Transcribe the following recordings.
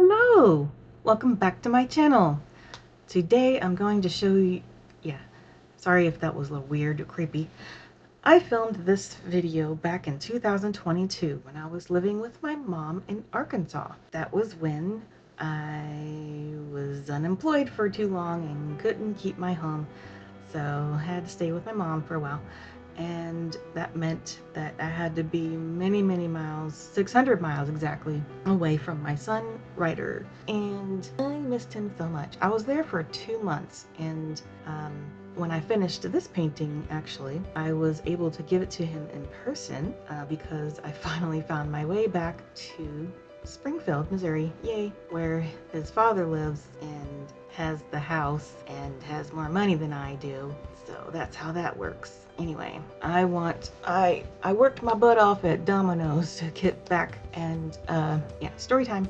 Hello! Welcome back to my channel. Today I'm going to show you, sorry if that was a little weird or creepy. I filmed this video back in 2022 when I was living with my mom in Arkansas. That was when I was unemployed for too long and couldn't keep my home, so I had to stay with my mom for a while. And that meant that I had to be many, many miles, 600 miles exactly, away from my son, Ryder. And I missed him so much. I was there for 2 months, and when I finished this painting, actually, I was able to give it to him in person because I finally found my way back to Springfield, Missouri, yay, where his father lives and has the house and has more money than I do. So that's how that works. Anyway, I worked my butt off at Domino's to get back and story time.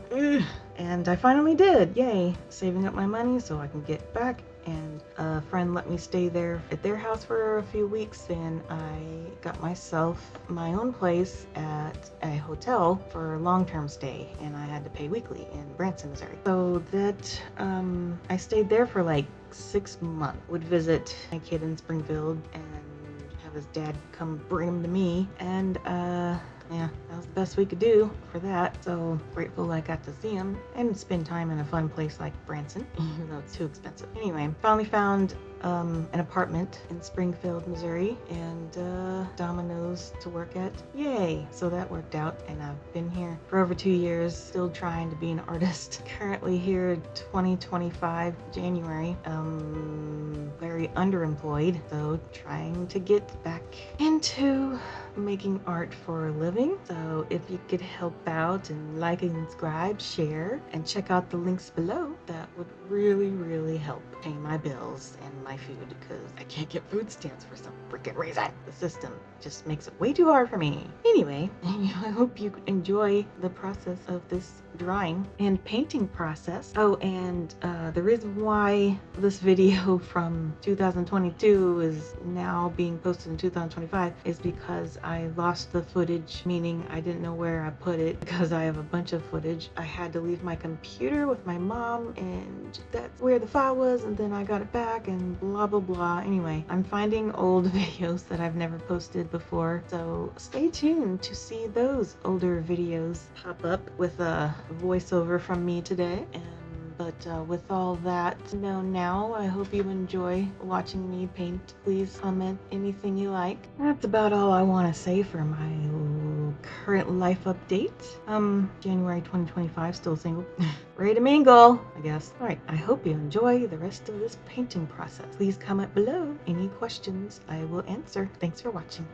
And I finally did, yay, saving up my money so I can get back. And a friend let me stay there at their house for a few weeks, and I got myself my own place at a hotel for a long-term stay, and I had to pay weekly in Branson, Missouri. So that I stayed there for like 6 months. Would visit my kid in Springfield and have his dad come bring him to me, and yeah, that was the best we could do for that. So grateful I got to see him and spend time in a fun place like Branson, even though it's too expensive. Anyway, finally found an apartment in Springfield, Missouri, and Domino's to work at. Yay! So that worked out, and I've been here for over 2 years, still trying to be an artist. Currently here 2025 January. Very underemployed, so trying to get back into making art for a living. So if you could help out and like and subscribe, share, and check out the links below, that would really help pay my bills and my food, because I can't get food stamps for some freaking reason. The system just makes it way too hard for me. Anyway, I hope you enjoy the process of this drawing and painting process. Oh, and the reason why this video from 2022 is now being posted in 2025 is because I lost the footage, meaning I didn't know where I put it because I have a bunch of footage. I had to leave my computer with my mom, and that's where the file was, and then I got it back and blah blah blah. Anyway, I'm finding old videos that I've never posted before, so stay tuned to see those older videos pop up with a voiceover from me today. But with all that known now, I hope you enjoy watching me paint. Please comment anything you like. That's about all I want to say for my current life update. January 2025, still single. Ready to mingle, I guess. Alright, I hope you enjoy the rest of this painting process. Please comment below any questions I will answer. Thanks for watching.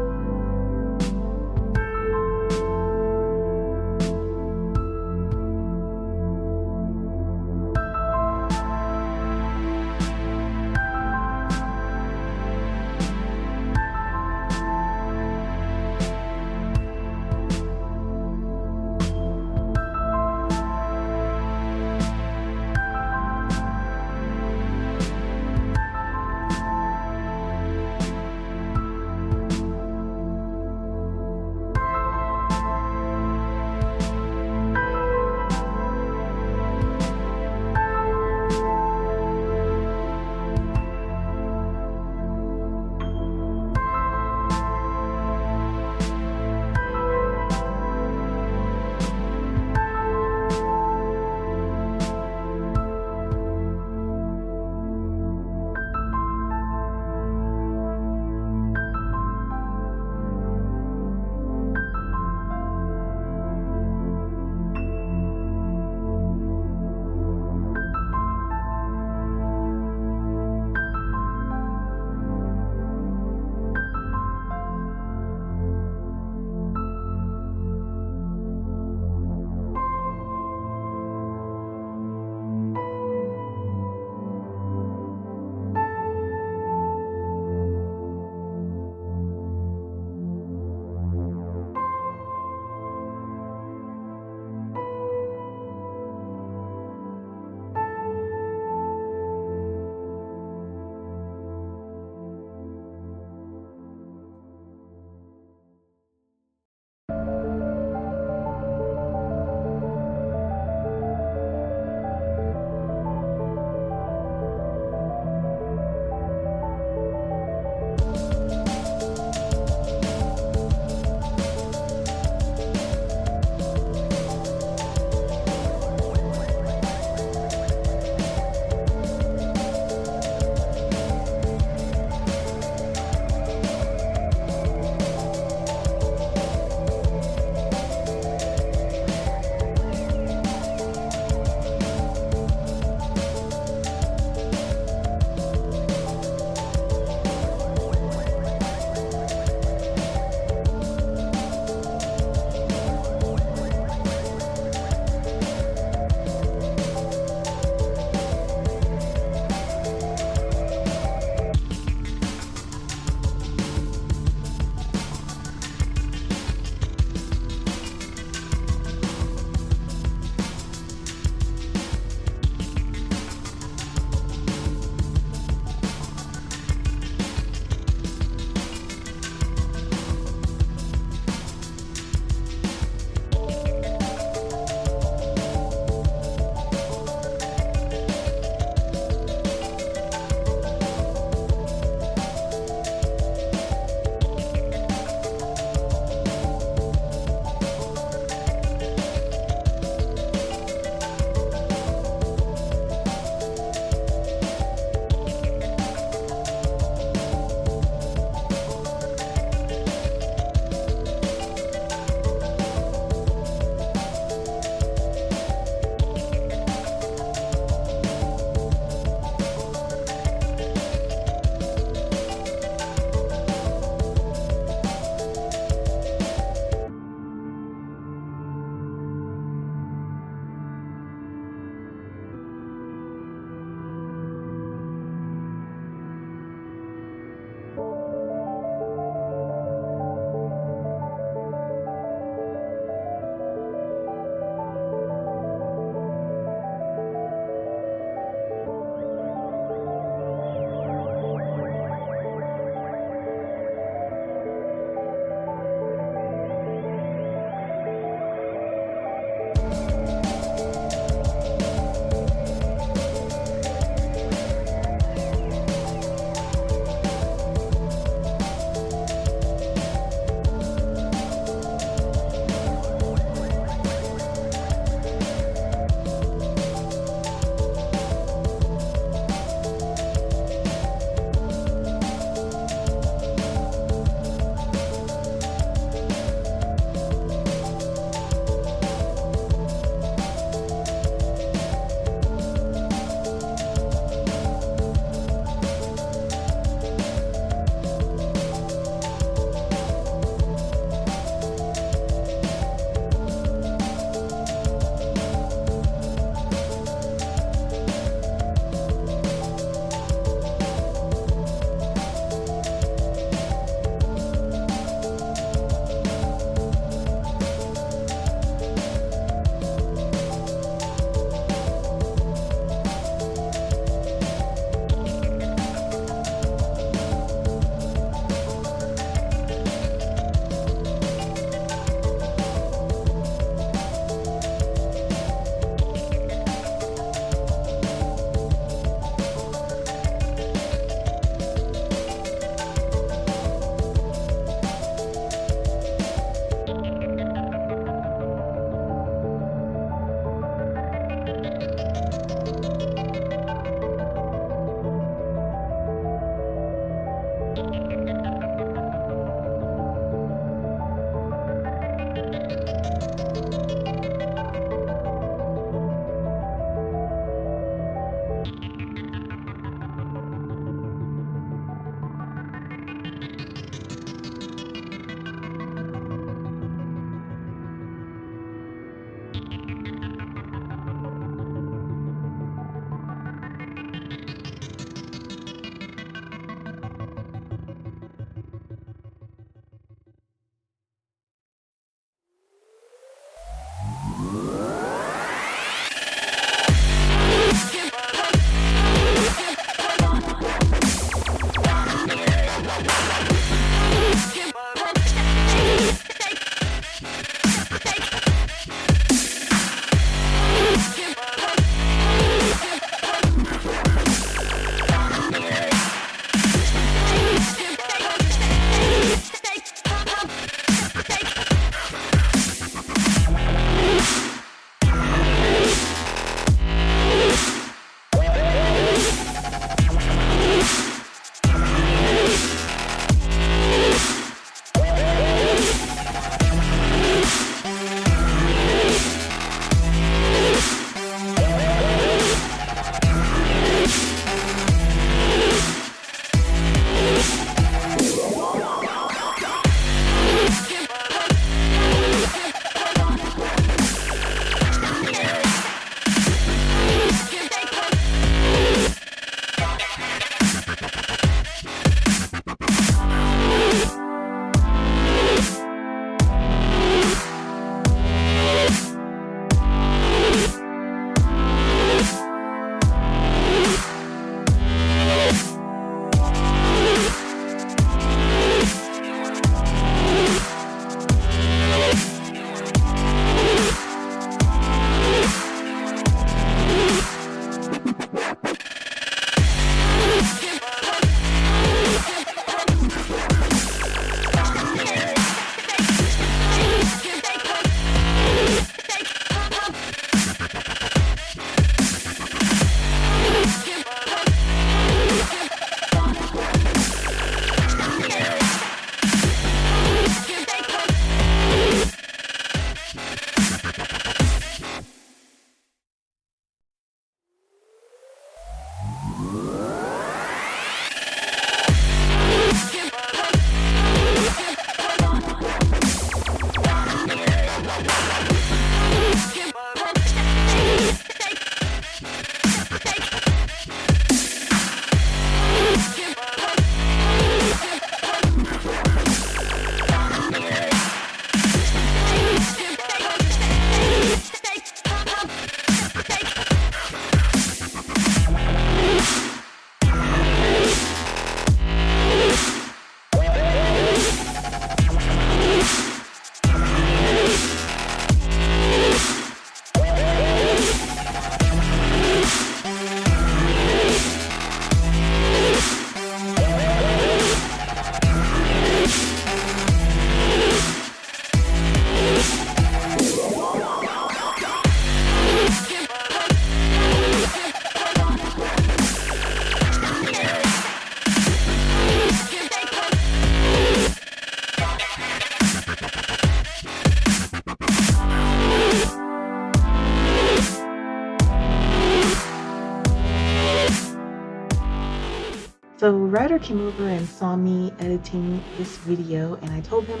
So Ryder came over and saw me editing this video, and I told him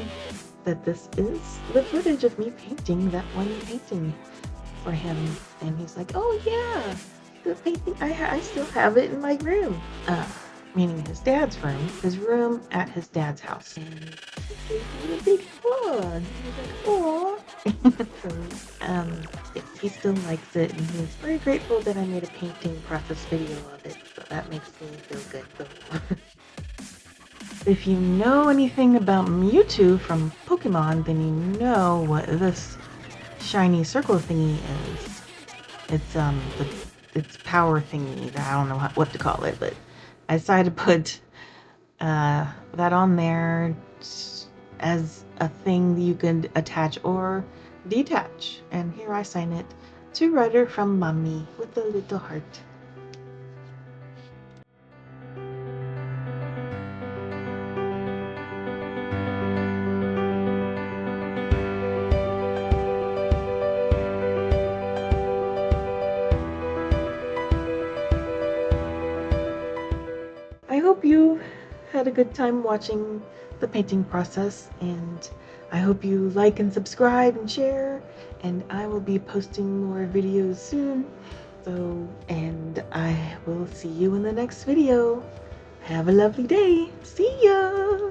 that this is the footage of me painting that one painting for him. And he's like, oh yeah, the painting, I still have it in my room. Meaning his dad's room, his room at his dad's house. And he gave me a big hug. He was like, aw. So, yes, he still likes it, and he's very grateful that I made a painting process video of it. So that makes me feel good. So. If you know anything about Mewtwo from Pokemon, then you know what this shiny circle thingy is. It's it's power thingy. I don't know what to call it, but I decided to put that on there as a thing you could attach or detach. And here I sign it to Ryder from Mommy with a little heart. I hope you had a good time watching the painting process, and I hope you like and subscribe and share, and I will be posting more videos soon. So, and I will see you in the next video. Have a lovely day. See ya!